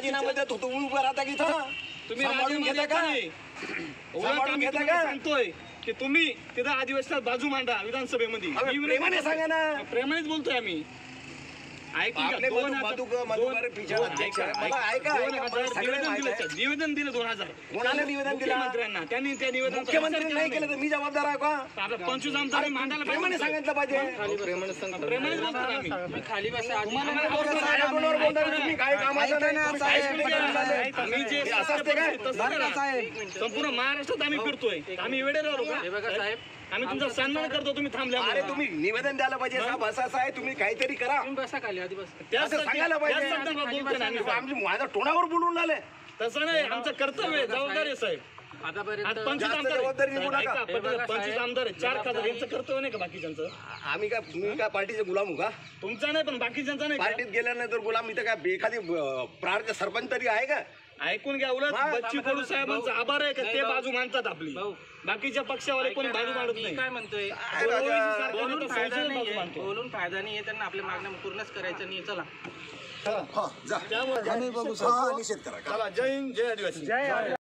राजीनामा देतो तुम्ही उभं राहता की तुम्ही राजीनामा घेता का? सांगतोय की तुम्ही तिथं आदिवासीला बाजू मांडा विधानसभेमध्ये. प्रेमाने सांगा ना. प्रेमानेच बोलतोय आम्ही. निवेदन दिलं 2000 कोणाला निवेदन दिलं? मंत्र्यांना. त्यांनी त्या निवेदन मुख्यमंत्री नाही केलं तर मी जबाबदार आहे का? 25 आमदार मांडायला प्रेमाने सांगितलं पाहिजे. प्रेमानेच बोलतोय आम्ही. खाली बसा. तुम्ही काय कामाचं नाही. संपूर्ण महाराष्ट्रात आम्ही फिरतोय. आम्ही वेळेवर आलो का? साहेब आम्ही तुमचा सन्मान करतो. तुम्ही थांबल्या. अरे तुम्ही निवेदन द्यायला पाहिजे. साहेब असं आहे तुम्ही काहीतरी करा. बसा खाली आधी बस. सांगायला पाहिजे. आमची माझ्या तोंडावर बोलून आले. तसं नाही. आमचं कर्तव्य आहे. जबाबदारी आहे साहेब. आतापर्यंत 25 आमदार 25 आमदार आहे. 4 खासदार यांचं कर्तव्य नाही का बाकीच्यांचं? आम्ही काय तुम्ही काय पार्टीचे गुलाम हो का? तुमचा नाही पण बाकीच्यांचा नाही. पार्टीत गेल्यानंतर गुलाम इथं काय एखादी प्रांत सरपंच तरी आहे का? ऐकून घ्या. उलट बच्चू कडू साहेबांचा आभार आहे का ते बाजू मांडतात आपली. बाकीच्या पक्षावाले कोणी बाजू मांडत नाही. काय म्हणतोय बोलून फायदा नाहीये. त्यांना आपल्या मागण्या पूर्णच करायचं नाही. चला निषेध करा. चला. जय हिंद, जय आदिवासी.